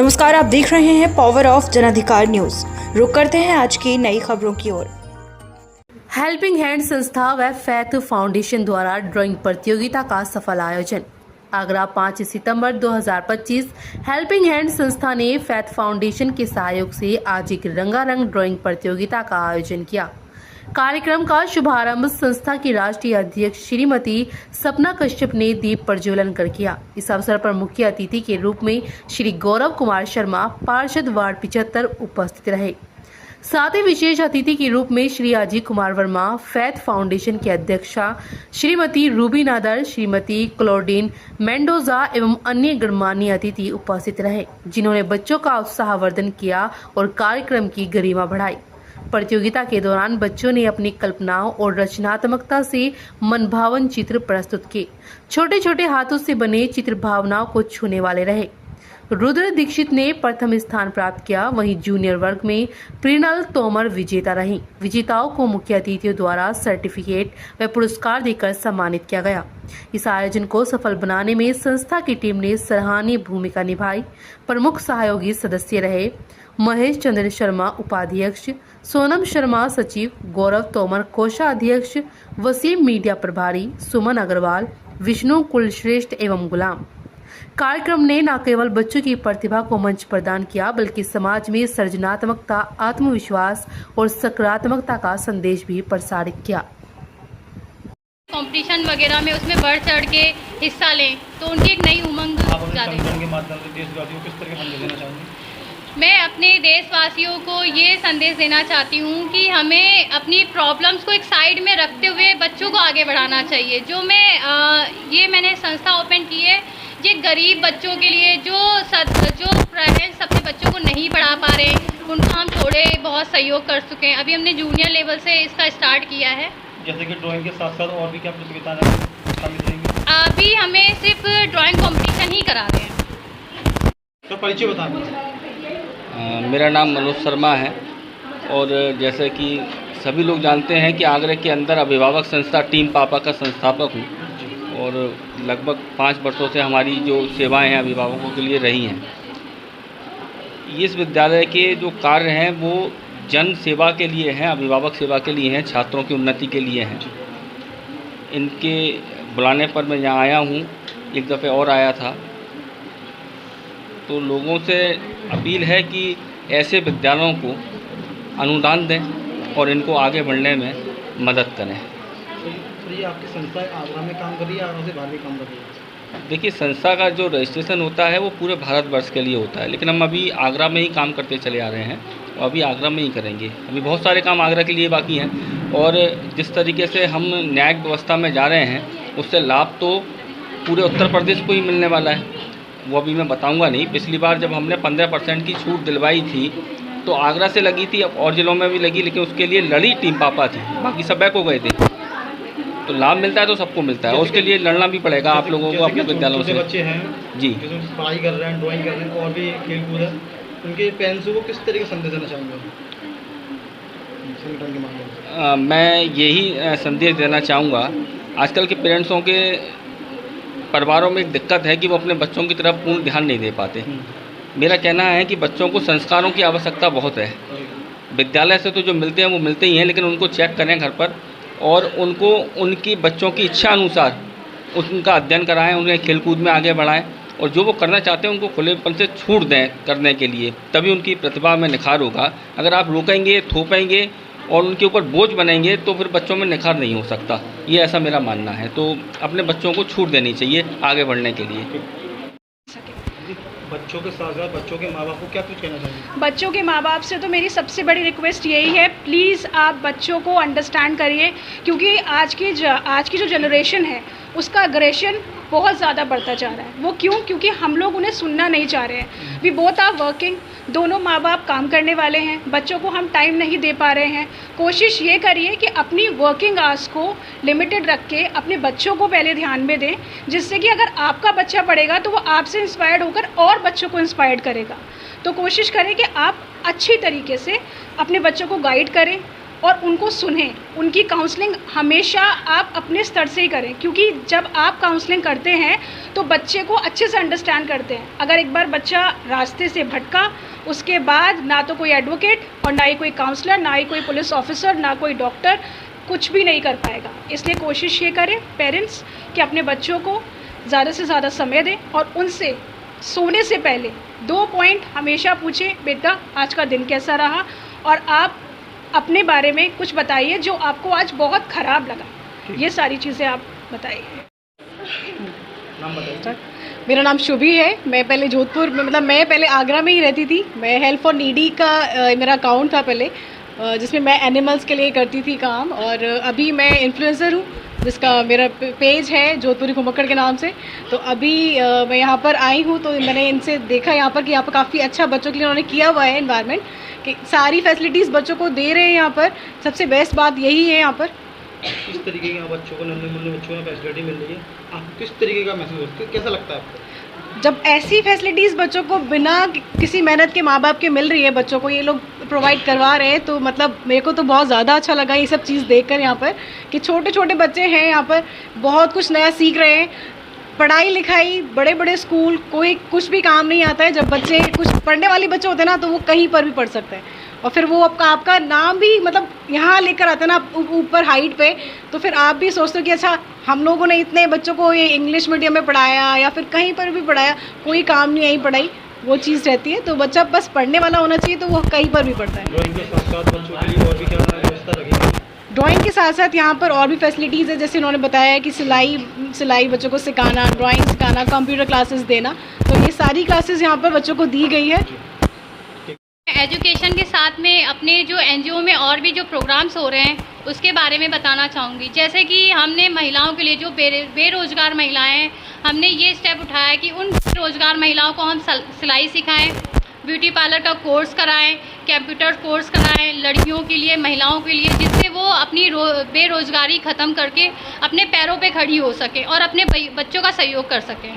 नमस्कार, आप देख रहे हैं पावर ऑफ जनाधिकार न्यूज। रुक करते हैं आज की नई खबरों की ओर। हेल्पिंग हैंड संस्था व फैथ फाउंडेशन द्वारा ड्राइंग प्रतियोगिता का सफल आयोजन। आगरा 5 सितंबर 2025 हेल्पिंग हैंड संस्था ने फैथ फाउंडेशन के सहयोग से आज एक रंगारंग ड्राइंग प्रतियोगिता का आयोजन किया। कार्यक्रम का शुभारंभ संस्था की राष्ट्रीय अध्यक्ष श्रीमती सपना कश्यप ने दीप प्रज्वलन कर किया। इस अवसर पर मुख्य अतिथि के रूप में श्री गौरव कुमार शर्मा, पार्षद वार्ड 75 उपस्थित रहे। साथ ही विशेष अतिथि के रूप में श्री अजय कुमार वर्मा, फैथ फाउंडेशन के अध्यक्षा श्रीमती रूबी नादर, श्रीमती क्लोडीन मेंडोजा एवं अन्य गणमान्य अतिथि उपस्थित रहे, जिन्होंने बच्चों का उत्साहवर्धन किया और कार्यक्रम की गरिमा बढ़ाई। प्रतियोगिता के दौरान बच्चों ने अपनी कल्पनाओं और रचनात्मकता से मनभावन चित्र प्रस्तुत किए। छोटे छोटे हाथों से बने चित्र भावनाओं को छूने वाले रहे। रुद्र दीक्षित ने प्रथम स्थान प्राप्त किया, वहीं जूनियर वर्ग में प्रिनल तोमर विजेता रहीं। विजेताओं को मुख्य अतिथियों द्वारा सर्टिफिकेट व पुरस्कार देकर सम्मानित किया गया। इस आयोजन को सफल बनाने में संस्था की टीम ने सराहनीय भूमिका निभाई। प्रमुख सहयोगी सदस्य रहे महेश चंद्र शर्मा उपाध्यक्ष, सोनम शर्मा सचिव, गौरव तोमर कोषाध्यक्ष, वसीम मीडिया प्रभारी, सुमन अग्रवाल, विष्णु कुलश्रेष्ठ एवं गुलाम। कार्यक्रम ने न केवल बच्चों की प्रतिभा को मंच प्रदान किया, बल्कि समाज में सृजनात्मकता, आत्मविश्वास और सकारात्मकता का संदेश भी प्रसारित किया। कंपटीशन वगैरह में उसमें बढ़ चढ़ के हिस्सा लें तो उनकी एक नई उमंग ज़्यादा मैं अपने देशवासियों को ये संदेश देना चाहती हूँ कि हमें अपनी प्रॉब्लम्स को एक साइड में रखते हुए बच्चों को आगे बढ़ाना चाहिए। मैंने संस्था ओपन की है ये गरीब बच्चों के लिए जो पेरेंट्स अपने बच्चों को नहीं पढ़ा पा रहे, उनको हम थोड़े बहुत सहयोग कर चुके हैं। अभी हमने जूनियर लेवल से इसका स्टार्ट किया है। जैसे कि ड्राइंग के साथ साथ और भी क्या प्रतियोगिताएं शामिल रहेंगी? अभी हमें सिर्फ ड्राइंग कंपटीशन ही करा रहे हैं। तो परिचय बताएं। मेरा नाम मनोज शर्मा है और जैसे कि सभी लोग जानते हैं कि आगरा के अंदर अभिभावक संस्था टीम पापा का संस्थापक हूँ और लगभग 5 वर्षों से हमारी जो सेवाएं हैं अभिभावकों के लिए रही हैं। इस विद्यालय के जो कार्य हैं वो जन सेवा के लिए हैं, अभिभावक सेवा के लिए हैं, छात्रों की उन्नति के लिए हैं। इनके बुलाने पर मैं यहाँ आया हूँ, एक दफ़े और आया था। तो लोगों से अपील है कि ऐसे विद्यालयों को अनुदान दें और इनको आगे बढ़ने में मदद करें। तो ये आपकी संस्था आगरा में काम कर रही है, आगरा से बाहर भी काम कर रही है? देखिए, संस्था का जो रजिस्ट्रेशन होता है वो पूरे भारतवर्ष के लिए होता है, लेकिन हम अभी आगरा में ही काम करते चले आ रहे हैं और अभी आगरा में ही करेंगे। अभी बहुत सारे काम आगरा के लिए बाकी हैं और जिस तरीके से हम न्यायिक व्यवस्था में जा रहे हैं उससे लाभ तो पूरे उत्तर प्रदेश को ही मिलने वाला है। वो अभी मैं बताऊंगा नहीं। पिछली बार जब हमने 15% की छूट दिलवाई थी तो आगरा से लगी थी, अब और ज़िलों में भी लगी, लेकिन उसके लिए लड़ी टीम पापा थी, बाकी सब बैक हो गए थे। तो लाभ मिलता है तो सबको मिलता है और उसके लिए लड़ना भी पड़ेगा आप लोगों को अपने विद्यालयों से। बच्चे हैं जी, पढ़ाई कर रहे हैं, ड्राइंग कर रहे हैं और भी खेल कूद है, उनके पेरेंट्स को किस तरीके से संदेश देना चाहेंगे संगठन के माध्यम से? मैं यही संदेश देना चाहूँगा, आजकल के पेरेंट्सों के परिवारों में एक दिक्कत है कि वो अपने बच्चों की तरफ पूर्ण ध्यान नहीं दे पाते। मेरा कहना है कि बच्चों को संस्कारों की आवश्यकता बहुत है। विद्यालय से तो जो मिलते हैं वो मिलते ही हैं, लेकिन उनको चेक करें घर पर और उनको उनकी बच्चों की इच्छा अनुसार उनका अध्ययन कराएं, उन्हें खेलकूद में आगे बढ़ाएं और जो वो करना चाहते हैं उनको खुलेपन से छूट दें करने के लिए, तभी उनकी प्रतिभा में निखार होगा। अगर आप रोकेंगे, थोपेंगे और उनके ऊपर बोझ बनेंगे तो फिर बच्चों में निखार नहीं हो सकता। ये ऐसा मेरा मानना है। तो अपने बच्चों को छूट देनी चाहिए आगे बढ़ने के लिए। बच्चों के साथ साथ बच्चों के माँ बाप को क्या कुछ कहना चाहिए? बच्चों के माँ बाप से तो मेरी सबसे बड़ी रिक्वेस्ट यही है, प्लीज़ आप बच्चों को अंडरस्टैंड करिए, क्योंकि आज की जो जनरेशन है उसका अग्रेशन बहुत ज़्यादा बढ़ता जा रहा है। वो क्यों? क्योंकि हम लोग उन्हें सुनना नहीं चाह रहे हैं। वी बोथ आर वर्किंग, दोनों माँ बाप काम करने वाले हैं, बच्चों को हम टाइम नहीं दे पा रहे हैं। कोशिश ये करिए कि अपनी वर्किंग आवर्स को लिमिटेड रख के अपने बच्चों को पहले ध्यान में दें, जिससे कि अगर आपका बच्चा पढ़ेगा तो वो आपसे इंस्पायर्ड होकर और बच्चों को इंस्पायर्ड करेगा। तो कोशिश करें कि आप अच्छी तरीके से अपने बच्चों को गाइड करें, और उनको सुनें। उनकी काउंसलिंग हमेशा आप अपने स्तर से ही करें, क्योंकि जब आप काउंसलिंग करते हैं तो बच्चे को अच्छे से अंडरस्टैंड करते हैं। अगर एक बार बच्चा रास्ते से भटका, उसके बाद ना तो कोई एडवोकेट और ना ही कोई काउंसलर, ना ही कोई पुलिस ऑफिसर, ना कोई डॉक्टर कुछ भी नहीं कर पाएगा। इसलिए कोशिश ये करें पेरेंट्स कि अपने बच्चों को ज़्यादा से ज़्यादा समय दें और उनसे सोने से पहले 2 पॉइंट हमेशा पूछें, बेटा आज का दिन कैसा रहा, और आप अपने बारे में कुछ बताइए जो आपको आज बहुत ख़राब लगा। ये सारी चीज़ें आप बताइए। नाम बताइए। मेरा नाम शुभी है। मैं पहले जोधपुर में, मतलब मैं पहले आगरा में ही रहती थी। मैं हेल्प फॉर नीडी का मेरा अकाउंट था पहले, जिसमें मैं एनिमल्स के लिए करती थी काम, और अभी मैं इन्फ्लुएंसर हूँ जिसका मेरा पेज है जोधपुरी घुमक्कड़ के नाम से। तो अभी मैं यहाँ पर आई हूँ तो मैंने इनसे देखा यहाँ पर कि यहाँ पर काफ़ी अच्छा बच्चों के लिए उन्होंने किया हुआ है एनवायरनमेंट, कि सारी फैसिलिटीज़ बच्चों को दे रहे हैं। यहाँ पर सबसे बेस्ट बात यही है। यहाँ पर किस तरीके के बच्चों को, नन्हे मुन्ने बच्चों को फैसिलिटी मिल रही है, आपको किस तरीके का महसूस होता है, कैसा लगता है आपको? जब ऐसी फैसिलिटीज़ बच्चों को बिना किसी मेहनत के माँ बाप के मिल रही है, बच्चों को ये लोग प्रोवाइड करवा रहे हैं, तो मतलब मेरे को तो बहुत ज़्यादा अच्छा लगा ये सब चीज़ देखकर यहाँ पर, कि छोटे छोटे बच्चे हैं यहाँ पर बहुत कुछ नया सीख रहे हैं। पढ़ाई लिखाई, बड़े बड़े स्कूल, कोई कुछ भी काम नहीं आता है। जब बच्चे कुछ पढ़ने वाले बच्चे होते हैं ना, तो वो कहीं पर भी पढ़ सकते हैं, और फिर वो आपका नाम भी मतलब यहाँ लेकर आते हैं ना ऊपर हाइट पे, तो फिर आप भी सोचते हो कि अच्छा हम लोगों ने इतने बच्चों को ये इंग्लिश मीडियम में पढ़ाया या फिर कहीं पर भी पढ़ाया, कोई काम नहीं आई पढ़ाई, वो चीज़ रहती है। तो बच्चा बस पढ़ने वाला होना चाहिए, तो वो कहीं पर भी पढ़ता है। ड्राइंग के साथ साथ बच्चों के लिए और भी क्या व्यवस्था रखेंगे? ड्राइंग के साथ साथ यहाँ पर और भी फैसिलिटीज़ है, जैसे उन्होंने बताया कि सिलाई बच्चों को सिखाना, ड्राइंग सिखाना, कंप्यूटर क्लासेस देना, तो ये सारी क्लासेस यहाँ पर बच्चों को दी गई है। एजुकेशन के साथ में अपने जो एनजीओ में और भी जो प्रोग्राम्स हो रहे हैं उसके बारे में बताना चाहूँगी। जैसे कि हमने महिलाओं के लिए, जो बेरोज़गार महिलाएं हैं, हमने ये स्टेप उठाया कि उन बेरोज़गार महिलाओं को हम सिलाई सिखाएं, ब्यूटी पार्लर का कोर्स कराएं, कंप्यूटर कोर्स कराएं लड़कियों के लिए, महिलाओं के लिए, जिससे वो अपनी बेरोज़गारी ख़त्म करके अपने पैरों पे खड़ी हो सके और अपने बच्चों का सहयोग कर सकें।